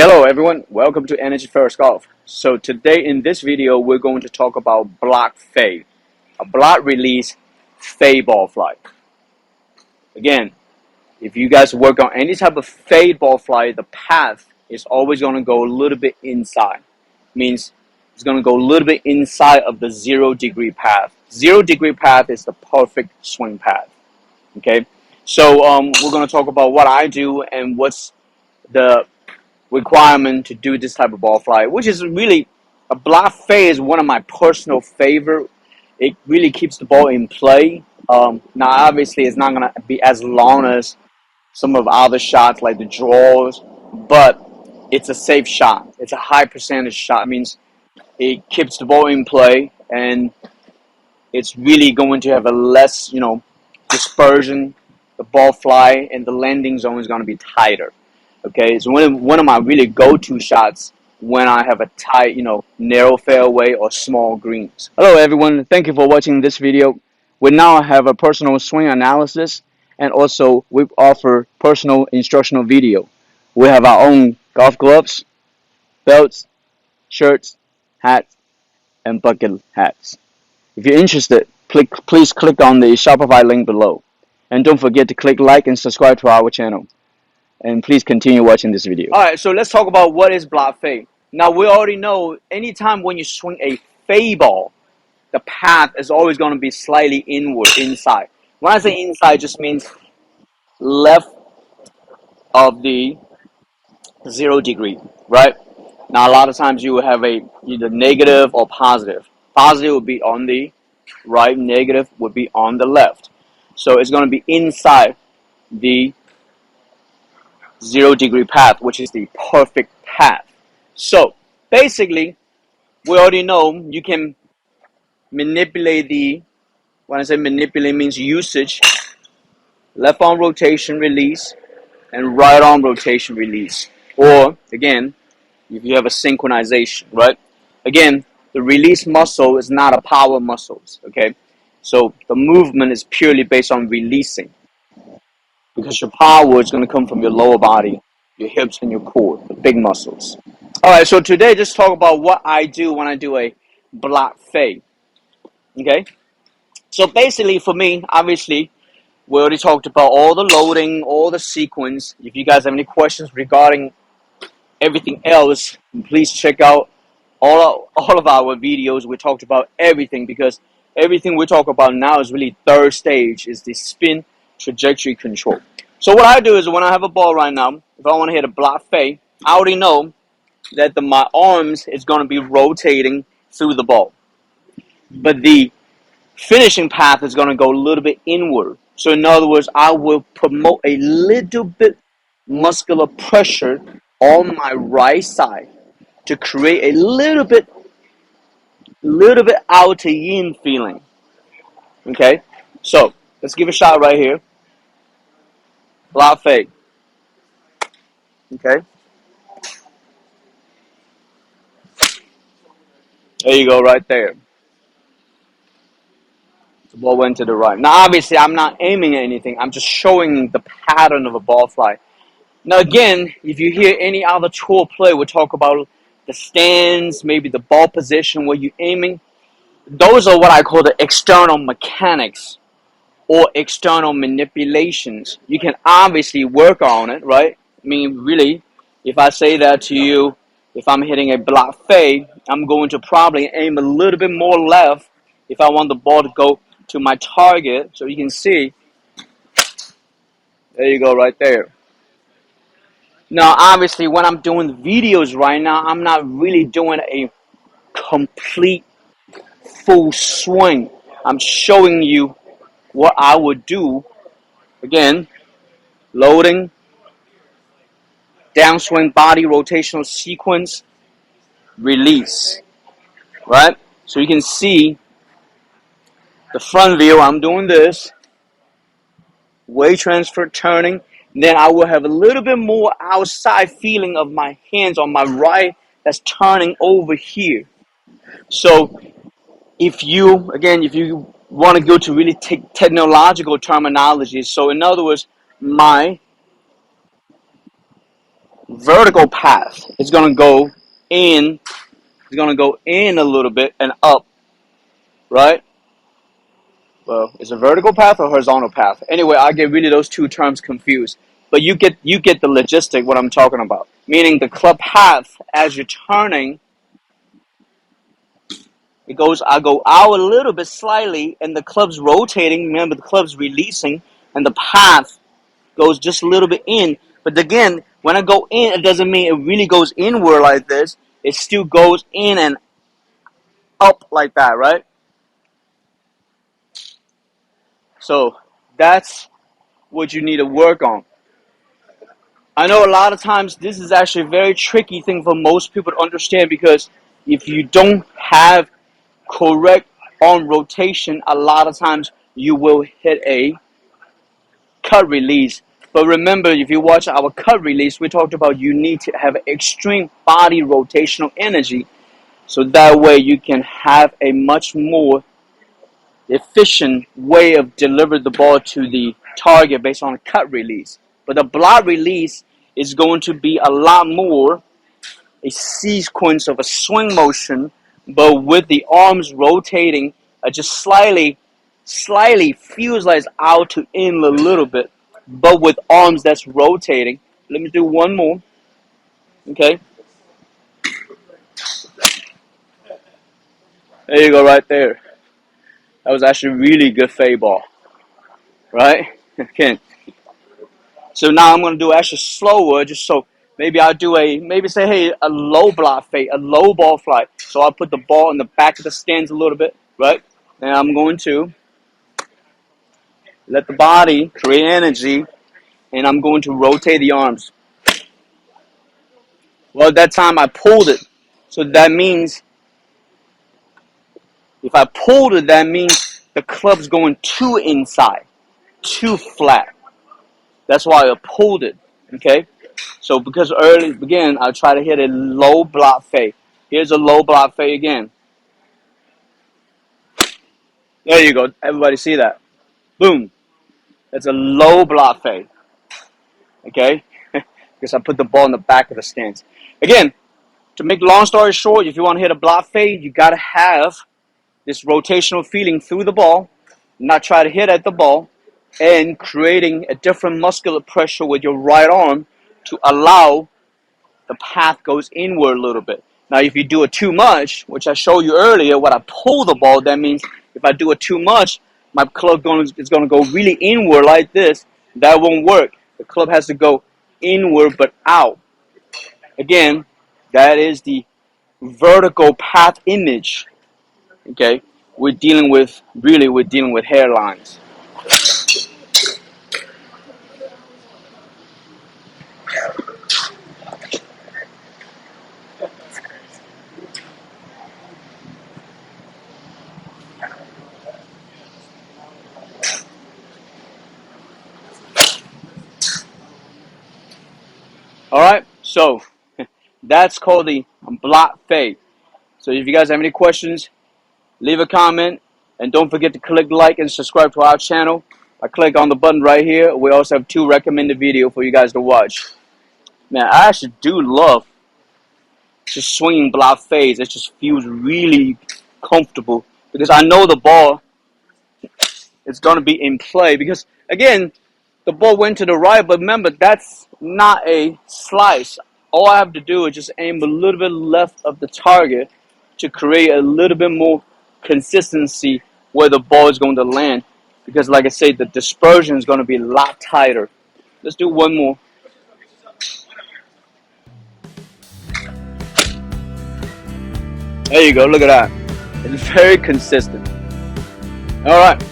Hello everyone, welcome to Energy First Golf. So today in this video we're going to talk about block fade, a block release fade ball flight. Again, if you guys work on any type of fade ball flight, the path is always going to go a little bit inside. Means it's going to go a little bit inside of the 0-degree path. 0-degree path is the perfect swing path. Okay, so we're going to talk about what I do and what's the requirement to do this type of ball flight, which is really a block fade is one of my personal favorite. It really keeps the ball in play. Now obviously it's not going to be as long as some of other shots like the draws, but it's a safe shot. It's a high percentage shot. It means it keeps the ball in play and it's really going to have a less, dispersion. The ball fly and the landing zone is going to be tighter. Okay, it's one of my really go-to shots when I have a tight, narrow fairway or small greens. Hello everyone, thank you for watching this video. We now have a personal swing analysis and also we offer personal instructional video. We have our own golf gloves, belts, shirts, hats, and bucket hats. If you're interested, please click on the Shopify link below. And don't forget to click like and subscribe to our channel. And please continue watching this video. Alright, so let's talk about what is block fade. Now we already know anytime when you swing a fade ball, the path is always going to be slightly inward, inside. When I say inside, it just means left of the 0-degree, right? Now a lot of times you will have either negative or positive. Positive would be on the right, negative would be on the left. So it's going to be inside the 0-degree path, which is the perfect path. So basically, we already know you can manipulate when I say manipulate means usage, left arm rotation release and right arm rotation release. Or again, if you have a synchronization, right? Again, the release muscle is not a power muscle, okay? So the movement is purely based on releasing. Because your power is going to come from your lower body, your hips and your core, the big muscles. Alright, so today just talk about what I do when I do a block fade. Okay? So basically for me, obviously, we already talked about all the loading, all the sequence. If you guys have any questions regarding everything else, please check out all of our videos. We talked about everything because everything we talk about now is really third stage, is the spin trajectory control. So what I do is when I have a ball right now, if I want to hit a block fade, I already know that my arms is going to be rotating through the ball. But the finishing path is going to go a little bit inward. So in other words, I will promote a little bit muscular pressure on my right side to create a little bit out to yin feeling. Okay? So let's give a shot right here. Block fade. Okay? There you go, right there. The ball went to the right. Now, obviously, I'm not aiming at anything. I'm just showing the pattern of a ball flight. Now, again, if you hear any other tour play, we'll talk about the stance, maybe the ball position where you're aiming. Those are what I call the external mechanics or external manipulations. You can obviously work on it, right? I mean, really, if I say that to you, if I'm hitting a block fade, I'm going to probably aim a little bit more left if I want the ball to go to my target. So you can see, there you go, right there. Now, obviously, when I'm doing the videos right now, I'm not really doing a complete full swing. I'm showing you what I would do. Again, loading, downswing body rotational sequence, release, right? So you can see the front view, I'm doing this, weight transfer, turning, then I will have a little bit more outside feeling of my hands on my right that's turning over here. So if you want to go to really technological terminology, so in other words, my vertical path. It's gonna go in. It's gonna go in a little bit and up, right? Well, is it a vertical path or horizontal path? Anyway, I get really those two terms confused. But you get the logistic what I'm talking about. Meaning the club path as you're turning, I go out a little bit slightly, and the club's rotating. Remember, the club's releasing, and the path goes just a little bit in. But again, when I go in, it doesn't mean it really goes inward like this. It still goes in and up like that, right? So that's what you need to work on. I know a lot of times this is actually a very tricky thing for most people to understand, because if you don't have correct arm rotation, a lot of times you will hit a cut release. But remember, if you watch our cut release, we talked about you need to have extreme body rotational energy, so that way you can have a much more efficient way of delivering the ball to the target based on a cut release. But the block release is going to be a lot more a sequence of a swing motion, but with the arms rotating just slightly feels like it's out to in a little bit, but with arms that's rotating. Let me do one more. Okay. There you go, right there. That was actually really good fade ball, right? Okay. So now I'm going to do actually slower, just so maybe I'll do maybe say, hey, a low block fade, a low ball flight. So I'll put the ball in the back of the stands a little bit, right? And I'm going to let the body create energy, and I'm going to rotate the arms. Well, at that time I pulled it. So that means, if I pulled it, that means the club's going too inside, too flat. That's why I pulled it, okay? So because early, again, I try to hit a low block fade. Here's a low block fade again. There you go. Everybody see that? Boom. That's a low block fade, okay? Because I put the ball in the back of the stands. Again, to make long story short, if you want to hit a block fade, you got to have this rotational feeling through the ball, not try to hit at the ball, and creating a different muscular pressure with your right arm to allow the path goes inward a little bit. Now, if you do it too much, which I showed you earlier, when I pull the ball, that means if I do it too much, my club is going to go really inward like this. That won't work. The club has to go inward but out. Again, that is the vertical path image. Okay, we're dealing with hairlines. All right, so that's called the block fade. So if you guys have any questions, leave a comment, and don't forget to click like and subscribe to our channel. I click on the button right here. We also have 2 recommended videos for you guys to watch. Man, I actually do love just swinging block fades. It just feels really comfortable, because I know the ball is going to be in play. Because again, the ball went to the right, but remember, that's not a slice. All I have to do is just aim a little bit left of the target to create a little bit more consistency where the ball is going to land. Because like I said, the dispersion is going to be a lot tighter. Let's do one more. There you go, look at that. It's very consistent. All right.